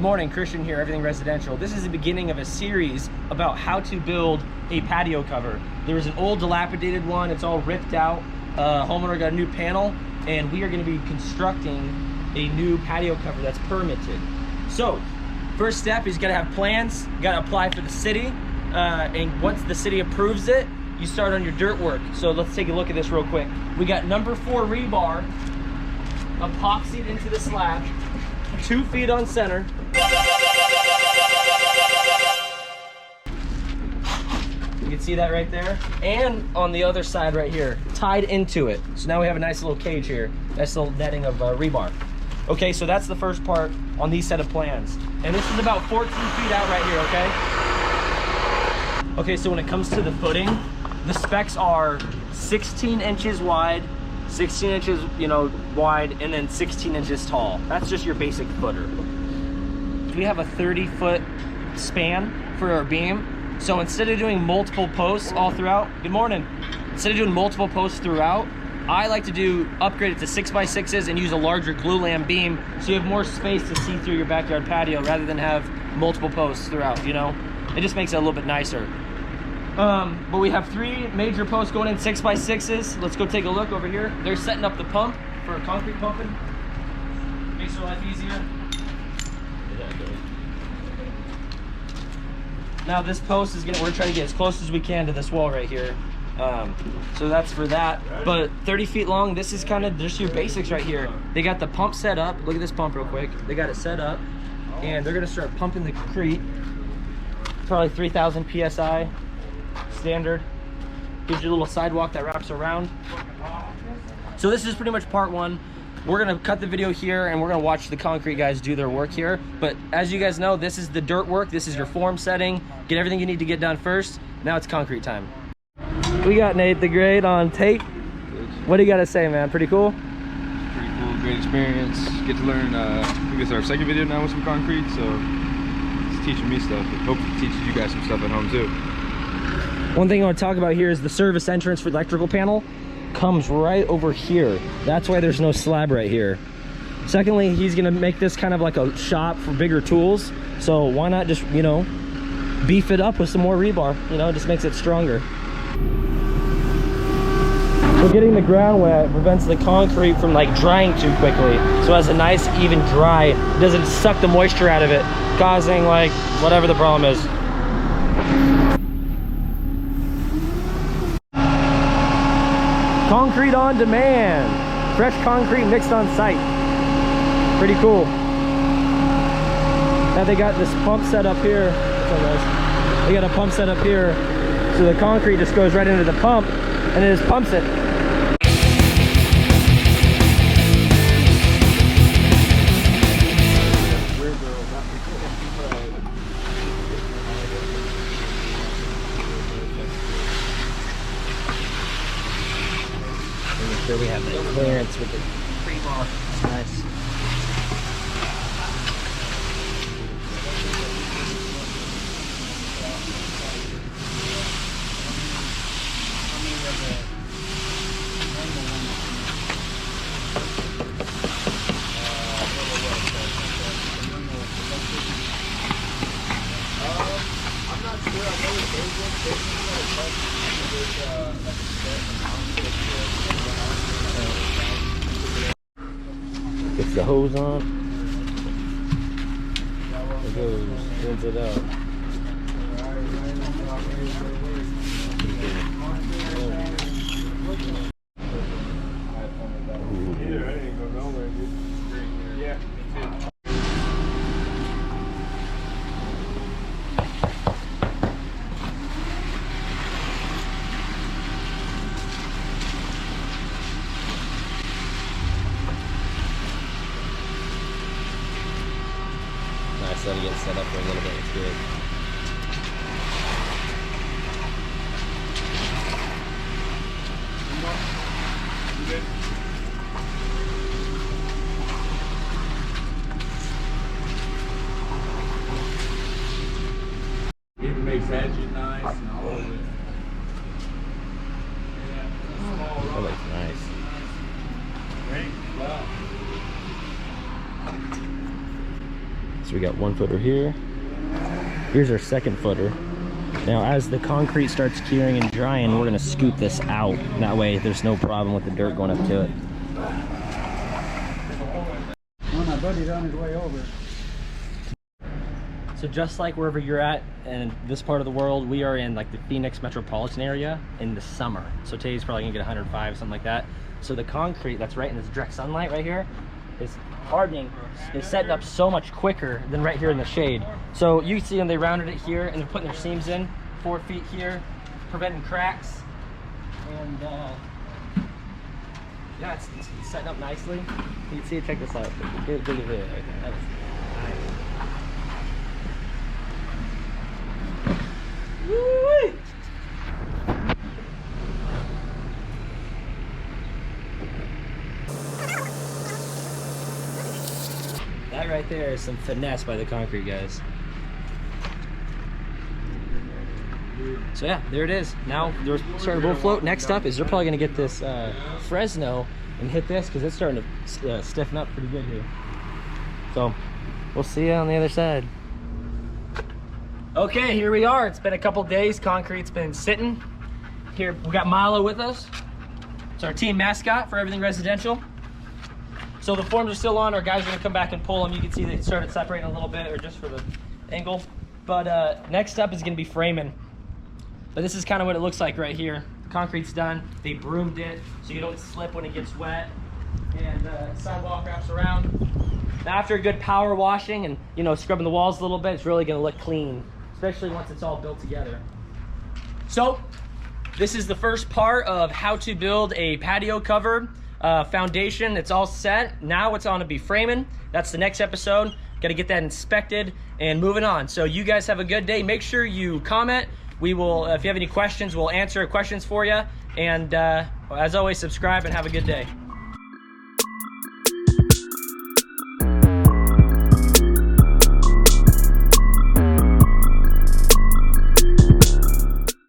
morning, Christian here, Everything Residential. This is the beginning of a series about how to build a patio cover. There was an old dilapidated one, it's all ripped out. Homeowner got a new panel, and we are gonna be constructing a new patio cover that's permitted. So, first step is you gotta have plans, you gotta apply for the city, and once the city approves it, you start on your dirt work. So let's take a look at this real quick. We got number 4 rebar, epoxied into the slab, 2 feet on center. You can see that right there. And on the other side right here, tied into it. So now we have a nice little cage here. Nice little netting of rebar. Okay, so that's the first part on these set of plans. And this is about 14 feet out right here, okay? Okay, so when it comes to the footing, the specs are 16 inches wide, 16 inches, wide, and then 16 inches tall. That's just your basic footer. We have a 30-foot span for our beam. So instead of doing multiple posts all throughout, good morning. Instead of doing multiple posts throughout, I like to upgrade it to 6x6s and use a larger glue lam beam so you have more space to see through your backyard patio rather than have multiple posts throughout, It just makes it a little bit nicer. But we have 3 major posts going in 6x6s. Let's go take a look over here. They're setting up the pump for concrete pumping. Makes our life easier. Now this post is we're trying to get as close as we can to this wall right here. So that's for that. But 30 feet long, this is kind of just your basics right here. They got the pump set up. Look at this pump real quick. They got it set up and they're gonna start pumping the concrete. Probably 3,000 PSI. Standard. Gives you a little sidewalk that wraps around. So this is pretty much part 1. We're gonna cut the video here and we're gonna watch the concrete guys do their work here. But as you guys know, this is the dirt work. This is your form setting. Get everything you need to get done first. Now it's concrete time. We got Nate the Great on tape. What do you gotta say, man? Pretty cool? Pretty cool, great experience. Get to learn, I think it's our second video now with some concrete, so it's teaching me stuff. Hope it teaches you guys some stuff at home too. One thing I want to talk about here is the service entrance for the electrical panel comes right over here. That's why there's no slab right here. Secondly, he's gonna make this kind of like a shop for bigger tools. So why not just, beef it up with some more rebar? It just makes it stronger. So getting the ground wet prevents the concrete from drying too quickly. So it has a nice even dry. It doesn't suck the moisture out of it, causing whatever the problem is. Concrete on demand. Fresh concrete mixed on site. Pretty cool. Now they got this pump set up here. What's up, guys? They got a pump set up here. So the concrete just goes right into the pump and it just pumps it. Sure we have the clearance with the rebar. Nice. I'm not sure. I know Gets the hose on. It goes, rinse it out. Yeah, me too. Nice, let it get set up for a little bit. It's good. It makes that shit nice and all of it. That looks nice. Great. Wow. So we got 1 footer here. Here's our 2nd footer. Now as the concrete starts curing and drying, we're gonna scoop this out. That way there's no problem with the dirt going up to it. Well, my buddy's on his way over. So just like wherever you're at in this part of the world, we are in like the Phoenix metropolitan area in the summer. So today's probably gonna get 105, something like that. So the concrete that's right in this direct sunlight right here is hardening, is setting up so much quicker than right here in the shade. So you see them, they rounded it here and they're putting their seams in 4 feet here, preventing cracks. And yeah, it's setting up nicely. You can see it, check this out. Good video right there. That was nice. Woo-wee! That right there is some finesse by the concrete guys. So yeah, there it is. Now they're starting to roll float. Next up is they're probably gonna get this Fresno and hit this because it's starting to stiffen up pretty good here. So we'll see you on the other side. Okay, here we are. It's been a couple days. Concrete's been sitting. Here, we got Milo with us. It's our team mascot for everything residential. So the forms are still on. Our guys are gonna come back and pull them. You can see they started separating a little bit, or just for the angle. But next up is gonna be framing. But this is kind of what it looks like right here. The concrete's done. They broomed it so you don't slip when it gets wet. And sidewalk wraps around. Now after a good power washing and scrubbing the walls a little bit, it's really gonna look clean, especially once it's all built together. So this is the first part of how to build a patio cover foundation. It's all set. Now it's on to be framing. That's the next episode. Got to get that inspected and moving on. So you guys have a good day. Make sure you comment. We will, if you have any questions, we'll answer questions for you. And as always, subscribe and have a good day.